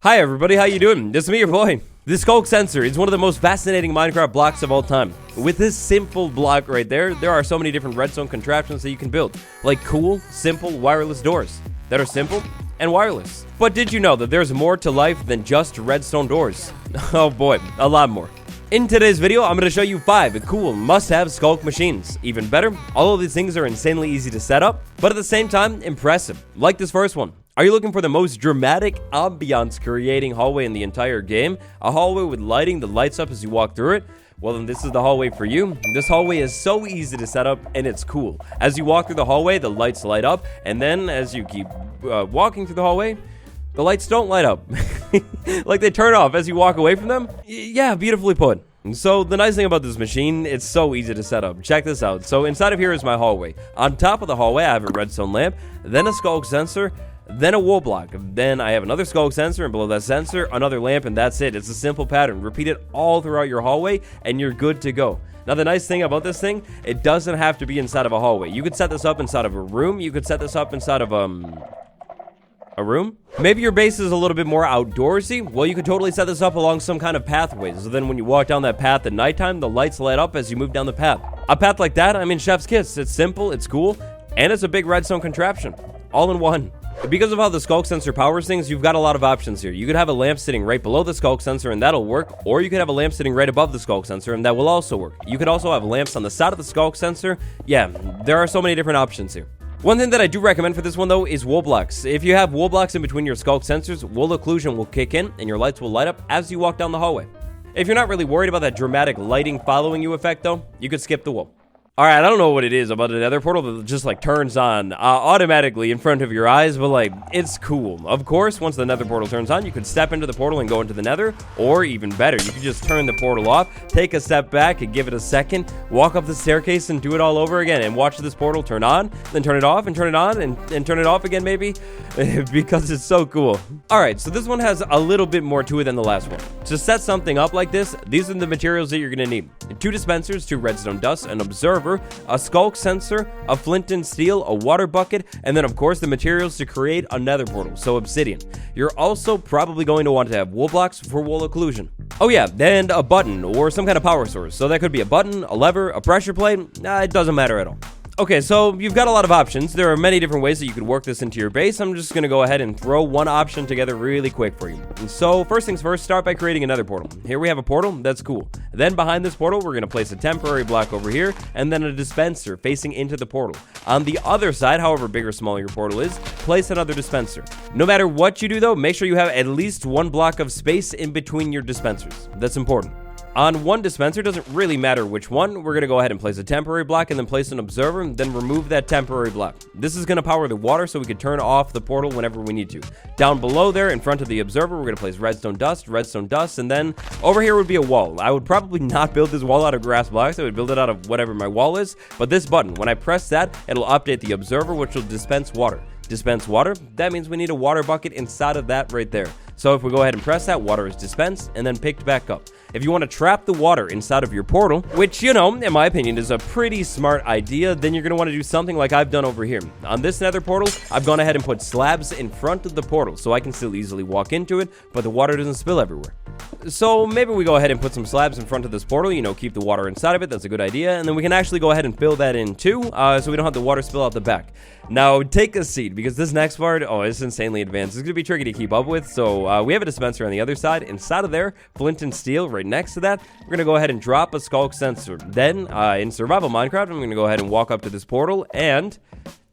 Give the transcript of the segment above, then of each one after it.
Hi everybody, how you doing? This is me, your boy. The Skulk Sensor is one of the most fascinating Minecraft blocks of all time. With this simple block right there are so many different redstone contraptions that you can build, like cool, simple, wireless doors that are simple and wireless. But did you know that there's more to life than just redstone doors? Oh boy, a lot more. In today's video, I'm going to show you 5 cool must-have Skulk machines. Even better, all of these things are insanely easy to set up, but at the same time, impressive. Like this first one. Are you looking for the most dramatic ambiance creating hallway in the entire game? A hallway with lighting that lights up as you walk through it? Well, then this is the hallway for you. This hallway is so easy to set up and it's cool. As you walk through the hallway, the lights light up, and then as you keep walking through the hallway, the lights don't light up. Like they turn off as you walk away from them. Yeah, beautifully put. So the nice thing about this machine, it's so easy to set up. Check this out. So inside of here is my hallway. On top of the hallway, I have a redstone lamp, then a Skulk Sensor, then a wool block. Then I have another Skulk Sensor, and below that sensor, another lamp, and that's it. It's a simple pattern. Repeat it all throughout your hallway, and you're good to go. Now, the nice thing about this thing, it doesn't have to be inside of a hallway. You could set this up inside of a room. You could set this up inside of, a room? Maybe your base is a little bit more outdoorsy. Well, you could totally set this up along some kind of pathway. So then when you walk down that path at nighttime, the lights light up as you move down the path. A path like that, I mean, chef's kiss. It's simple, it's cool, and it's a big redstone contraption. All in one. Because of how the Skulk Sensor powers things, you've got a lot of options here. You could have a lamp sitting right below the Skulk Sensor and that'll work, or you could have a lamp sitting right above the Skulk Sensor and that will also work. You could also have lamps on the side of the Skulk Sensor. Yeah, there are so many different options here. One thing that I do recommend for this one though is wool blocks. If you have wool blocks in between your Skulk Sensors, wool occlusion will kick in and your lights will light up as you walk down the hallway. If you're not really worried about that dramatic lighting following you effect though, you could skip the wool. Alright, I don't know what it is about a nether portal that just like turns on automatically in front of your eyes, but like, it's cool. Of course, once the nether portal turns on, you could step into the portal and go into the nether, or even better, you could just turn the portal off, take a step back and give it a second, walk up the staircase and do it all over again, and watch this portal turn on, then turn it off, and turn it on, and turn it off again maybe, because it's so cool. Alright, so this one has a little bit more to it than the last one. To set something up like this, these are the materials that you're going to need. 2 dispensers, 2 redstone dust, an observer, a Skulk Sensor, a flint and steel, a water bucket, and then of course the materials to create a nether portal, so obsidian. You're also probably going to want to have wool blocks for wool occlusion. Oh yeah, and a button or some kind of power source. So that could be a button, a lever, a pressure plate, it doesn't matter at all. Okay, so you've got a lot of options. There are many different ways that you could work this into your base. I'm just going to go ahead and throw one option together really quick for you. And so first things first, start by creating another portal. Here we have a portal, that's cool. Then behind this portal, we're going to place a temporary block over here, and then a dispenser facing into the portal. On the other side, however big or small your portal is, place another dispenser. No matter what you do though, make sure you have at least one block of space in between your dispensers. That's important. On one dispenser, doesn't really matter which one, we're going to go ahead and place a temporary block and then place an observer, and then remove that temporary block. This is going to power the water so we can turn off the portal whenever we need to. Down below there, in front of the observer, we're going to place redstone dust, and then over here would be a wall. I would probably not build this wall out of grass blocks, I would build it out of whatever my wall is, but this button, when I press that, it'll update the observer, which will dispense water. Dispense water, that means we need a water bucket inside of that right there. So if we go ahead and press that, water is dispensed and then picked back up. If you want to trap the water inside of your portal, which, you know, in my opinion is a pretty smart idea, then you're going to want to do something like I've done over here. On this nether portal, I've gone ahead and put slabs in front of the portal so I can still easily walk into it, but the water doesn't spill everywhere. So maybe we go ahead and put some slabs in front of this portal, you know, keep the water inside of it, that's a good idea, and then we can actually go ahead and fill that in too, so we don't have the water spill out the back. Now, take a seat, because this next part, it's insanely advanced. It's going to be tricky to keep up with, so we have a dispenser on the other side. Inside of there, flint and steel right next to that. We're going to go ahead and drop a Skulk Sensor. Then, in Survival Minecraft, I'm going to go ahead and walk up to this portal, and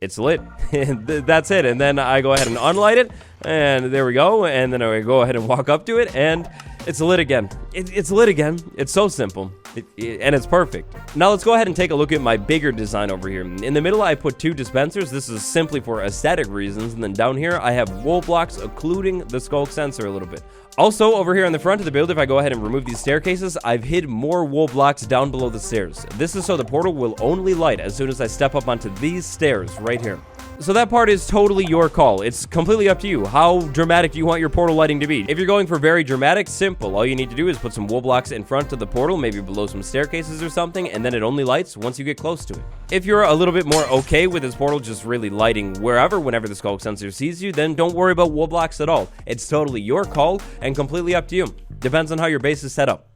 it's lit. That's it. And then I go ahead and unlight it, and there we go. And then I go ahead and walk up to it, and it's lit again. It's lit again. It's so simple. And it's perfect. Now let's go ahead and take a look at my bigger design over here. In the middle, I put 2 dispensers. This is simply for aesthetic reasons. And then down here, I have wool blocks occluding the Skulk Sensor a little bit. Also, over here on the front of the build, if I go ahead and remove these staircases, I've hid more wool blocks down below the stairs. This is so the portal will only light as soon as I step up onto these stairs right here. So that part is totally your call. It's completely up to you. How dramatic do you want your portal lighting to be? If you're going for very dramatic, simple. All you need to do is put some wool blocks in front of the portal, maybe below some staircases or something, and then it only lights once you get close to it. If you're a little bit more okay with this portal just really lighting whenever the Sculk Sensor sees you, then don't worry about wool blocks at all. It's totally your call and completely up to you. Depends on how your base is set up.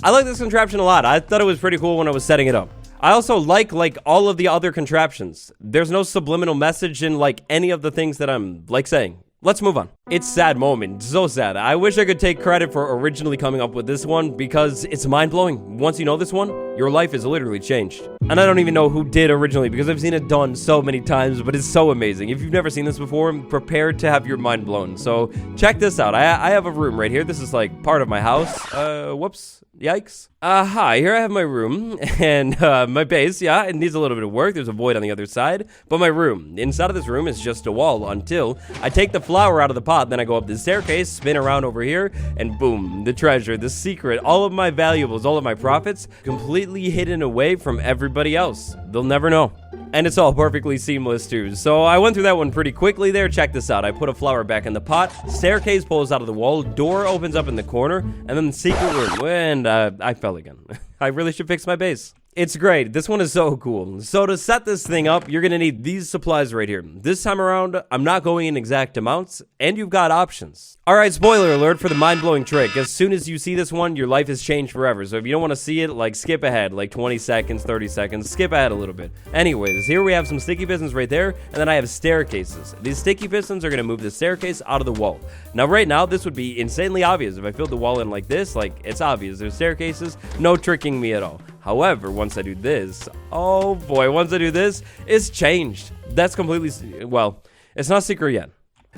I like this contraption a lot. I thought it was pretty cool when I was setting it up. I also like all of the other contraptions. There's no subliminal message in like any of the things that I'm like saying. Let's move on. It's sad moment, so sad. I wish I could take credit for originally coming up with this one because it's mind-blowing. Once you know this one, your life is literally changed. And I don't even know who did originally because I've seen it done so many times, but it's so amazing. If you've never seen this before, I'm prepared to have your mind blown. So check this out. I have a room right here. This is like part of my house. Whoops. Yikes. Hi, here I have my room and my base. Yeah, it needs a little bit of work. There's a void on the other side. But my room, inside of this room is just a wall until I take the flower out of the pot. Then I go up the staircase, spin around over here, and boom, the treasure, the secret, all of my valuables, all of my profits completely hidden away from everybody else. They'll never know. And it's all perfectly seamless too. So I went through that one pretty quickly there. Check this out. I put a flower back in the pot. Staircase pulls out of the wall. Door opens up in the corner. And then the secret room. And I fell again. I really should fix my base. It's great. This one is so cool. So to set this thing up, you're going to need these supplies right here. This time around, I'm not going in exact amounts, and you've got options. All right, spoiler alert for the mind-blowing trick. As soon as you see this one, your life has changed forever. So if you don't want to see it, like skip ahead, like 20 seconds, 30 seconds, skip ahead a little bit. Anyways, here we have some sticky pistons right there, and then I have staircases. These sticky pistons are going to move the staircase out of the wall. Now, right now, this would be insanely obvious. If I filled the wall in like this, like it's obvious. There's staircases, no tricking me at all. However, once I do this, oh boy, once I do this, it's changed. That's completely, well, it's not secret yet.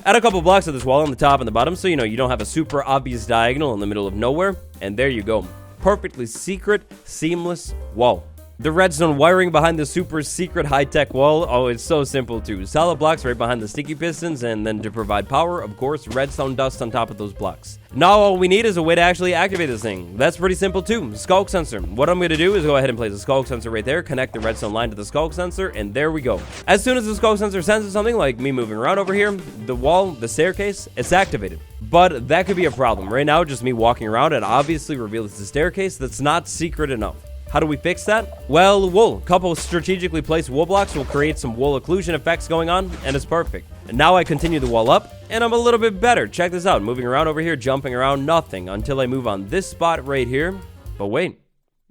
Add a couple blocks of this wall on the top and the bottom so you know you don't have a super obvious diagonal in the middle of nowhere. And there you go. Perfectly secret, seamless wall. The redstone wiring behind the super secret high-tech wall, oh, it's so simple too. Solid blocks right behind the sticky pistons, and then to provide power, of course, redstone dust on top of those blocks. Now all we need is a way to actually activate this thing. That's pretty simple too. Sculk sensor. What I'm going to do is go ahead and place a Sculk sensor right there, connect the redstone line to the Sculk sensor, and there we go. As soon as the Sculk sensor senses something, like me moving around over here, the wall, the staircase, it's activated. But that could be a problem. Right now, just me walking around, it obviously reveals the staircase that's not secret enough. How do we fix that? Well, wool. A couple strategically placed wool blocks will create some wool occlusion effects going on, and it's perfect. And now I continue the wall up, and I'm a little bit better. Check this out. Moving around over here, jumping around, nothing. Until I move on this spot right here. But wait,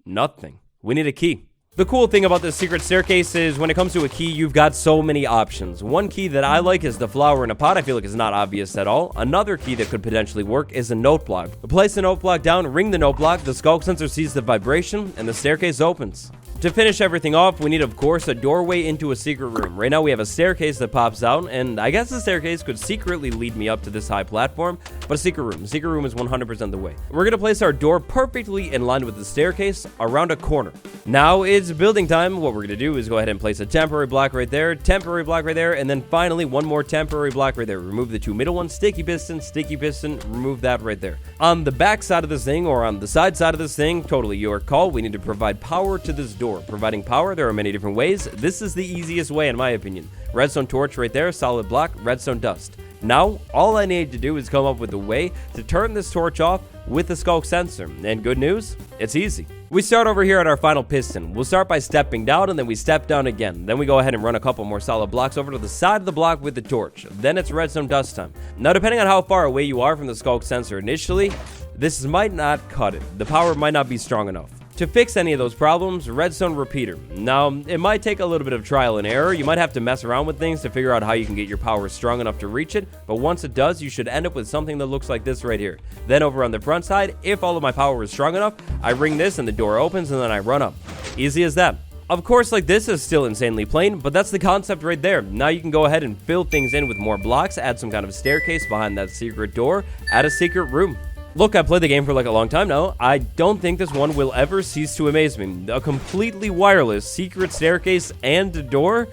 nothing. We need a key. The cool thing about this secret staircase is when it comes to a key, you've got so many options. One key that I like is the flower in a pot. I feel like it's not obvious at all. Another key that could potentially work is a note block. Place the note block down, ring the note block, the Sculk sensor sees the vibration, and the staircase opens. To finish everything off, we need, of course, a doorway into a secret room. Right now, we have a staircase that pops out, and I guess the staircase could secretly lead me up to this high platform, but a secret room. Secret room is 100% the way. We're going to place our door perfectly in line with the staircase around a corner. Now, it's building time. What we're going to do is go ahead and place a temporary block right there, temporary block right there, and then finally, one more temporary block right there. Remove the two middle ones, sticky piston, remove that right there. On the back side of this thing, or on the side of this thing, totally your call, we need to provide power to this door. Providing power, there are many different ways. This is the easiest way in my opinion. Redstone torch right there, solid block, redstone dust. Now, all I need to do is come up with a way to turn this torch off with the Sculk sensor. And good news, it's easy. We start over here at our final piston. We'll start by stepping down, and then we step down again. Then we go ahead and run a couple more solid blocks over to the side of the block with the torch. Then it's redstone dust time. Now, depending on how far away you are from the Sculk sensor initially, this might not cut it. The power might not be strong enough. To fix any of those problems, redstone repeater. Now, it might take a little bit of trial and error. You might have to mess around with things to figure out how you can get your power strong enough to reach it, but once it does, you should end up with something that looks like this right here. Then over on the front side, if all of my power is strong enough, I ring this and the door opens and then I run up. Easy as that. Of course, like this is still insanely plain, but that's the concept right there. Now you can go ahead and fill things in with more blocks, add some kind of staircase behind that secret door, add a secret room. Look, I've played the game for like a long time now. I don't think this one will ever cease to amaze me. A completely wireless secret staircase and a door.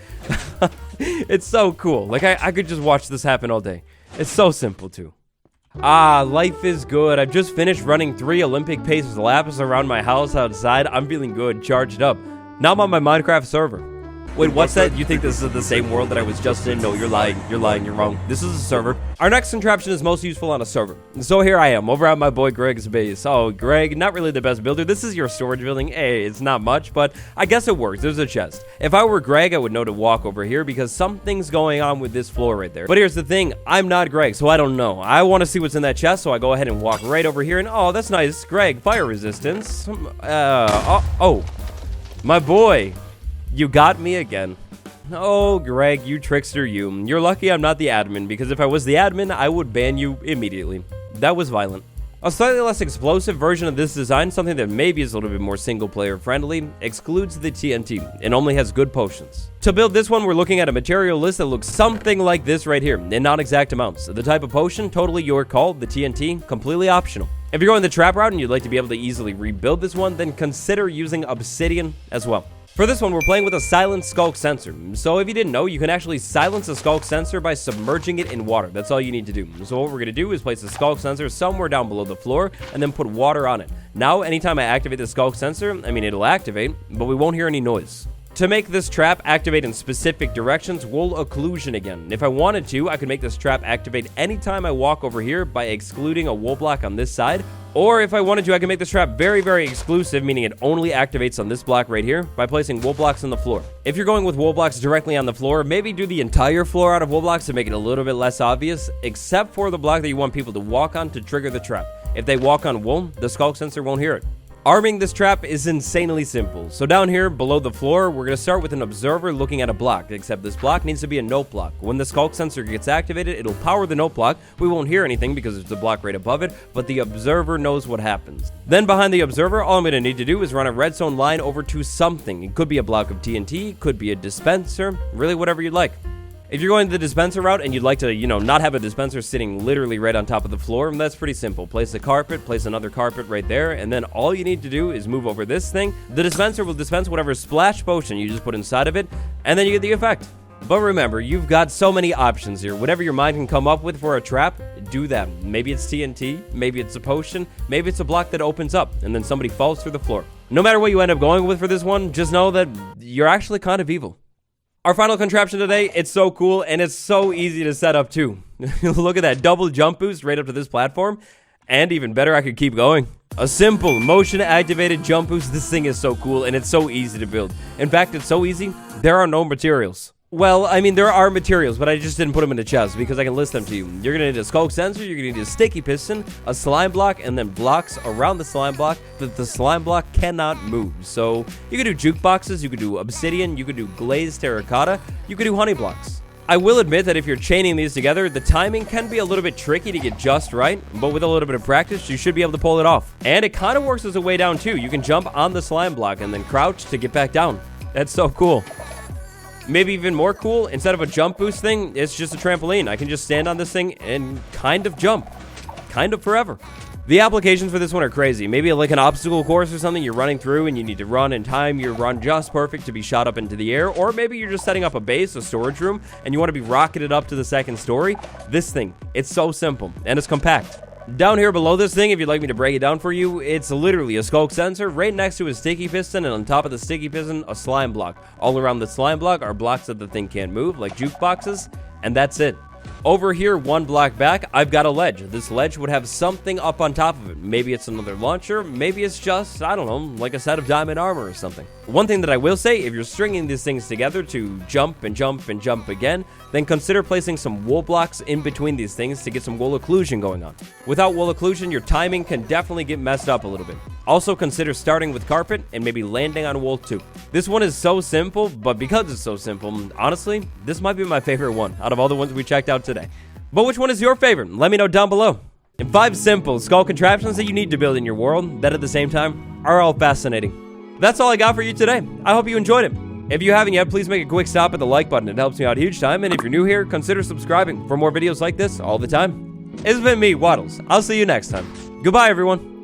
It's so cool. Like I could just watch this happen all day. It's so simple too. Life is good. I've just finished running 3 Olympic pace laps around my house outside. I'm feeling good, charged up. Now I'm on my Minecraft server. Wait, what's that? You think this is the same world that I was just in? No, you're lying. You're lying. You're wrong. This is a server. Our next contraption is most useful on a server. So here I am, over at my boy Greg's base. Oh, Greg, not really the best builder. This is your storage building. Hey, it's not much, but I guess it works. There's a chest. If I were Greg, I would know to walk over here because something's going on with this floor right there. But here's the thing. I'm not Greg, so I don't know. I want to see what's in that chest, so I go ahead and walk right over here. And oh, that's nice. Greg, fire resistance. Oh, my boy. You got me again. Oh, Greg, you trickster, you. You're lucky I'm not the admin, because if I was the admin, I would ban you immediately. That was violent. A slightly less explosive version of this design, something that maybe is a little bit more single-player friendly, excludes the TNT and only has good potions. To build this one, we're looking at a material list that looks something like this right here, in non-exact amounts. The type of potion, totally your call. The TNT, completely optional. If you're going the trap route and you'd like to be able to easily rebuild this one, then consider using obsidian as well. For this one, we're playing with a silent skulk sensor. So if you didn't know, you can actually silence a skulk sensor by submerging it in water. That's all you need to do. So what we're going to do is place the skulk sensor somewhere down below the floor and then put water on it. Now, anytime I activate the skulk sensor, it'll activate, but we won't hear any noise. To make this trap activate in specific directions, wool occlusion again. If I wanted to, I could make this trap activate anytime I walk over here by excluding a wool block on this side. Or if I wanted to, I can make this trap very, very exclusive, meaning it only activates on this block right here by placing wool blocks on the floor. If you're going with wool blocks directly on the floor, maybe do the entire floor out of wool blocks to make it a little bit less obvious, except for the block that you want people to walk on to trigger the trap. If they walk on wool, the skulk sensor won't hear it. Arming this trap is insanely simple. So down here below the floor, we're going to start with an observer looking at a block, except this block needs to be a note block. When the skulk sensor gets activated, it'll power the note block. We won't hear anything because there's a block right above it, but the observer knows what happens. Then behind the observer, all I'm going to need to do is run a redstone line over to something. It could be a block of TNT, could be a dispenser, really whatever you'd like. If you're going the dispenser route and you'd like to, not have a dispenser sitting literally right on top of the floor, that's pretty simple. Place a carpet, place another carpet right there, and then all you need to do is move over this thing. The dispenser will dispense whatever splash potion you just put inside of it, and then you get the effect. But remember, you've got so many options here. Whatever your mind can come up with for a trap, do that. Maybe it's TNT, maybe it's a potion, maybe it's a block that opens up, and then somebody falls through the floor. No matter what you end up going with for this one, just know that you're actually kind of evil. Our final contraption today, it's so cool, and it's so easy to set up too. Look at that double jump boost right up to this platform, and even better, I could keep going. A simple motion-activated jump boost. This thing is so cool, and it's so easy to build. In fact, it's so easy, there are no materials. Well, there are materials, but I just didn't put them in the chest because I can list them to you. You're going to need a skulk sensor, you're going to need a sticky piston, a slime block, and then blocks around the slime block that the slime block cannot move. So you could do jukeboxes, you could do obsidian, you could do glazed terracotta, you could do honey blocks. I will admit that if you're chaining these together, the timing can be a little bit tricky to get just right, but with a little bit of practice, you should be able to pull it off. And it kind of works as a way down too. You can jump on the slime block and then crouch to get back down. That's so cool. Maybe even more cool, instead of a jump boost thing, it's just a trampoline. I can just stand on this thing and kind of jump. Kind of forever. The applications for this one are crazy. Maybe like an obstacle course or something you're running through and you need to run and time your run just perfect to be shot up into the air. Or maybe you're just setting up a base, a storage room, and you want to be rocketed up to the second story. This thing, it's so simple and it's compact. Down here below this thing, if you'd like me to break it down for you, it's literally a skulk sensor right next to a sticky piston, and on top of the sticky piston, a slime block. All around the slime block are blocks that the thing can't move, like jukeboxes, and that's it. Over here, one block back, I've got a ledge. This ledge would have something up on top of it. Maybe it's another launcher, maybe it's just, I don't know, like a set of diamond armor or something. One thing that I will say, if you're stringing these things together to jump and jump and jump again, then consider placing some wool blocks in between these things to get some wool occlusion going on. Without wool occlusion, your timing can definitely get messed up a little bit. Also consider starting with carpet and maybe landing on wool too. This one is so simple, but because it's so simple, honestly, this might be my favorite one out of all the ones we checked out today. But which one is your favorite? Let me know down below. And 5 simple skull contraptions that you need to build in your world that at the same time are all fascinating. That's all I got for you today. I hope you enjoyed it. If you haven't yet, please make a quick stop at the like button. It helps me out huge time. And if you're new here, consider subscribing for more videos like this all the time. It's been me, Waddles. I'll see you next time. Goodbye, everyone.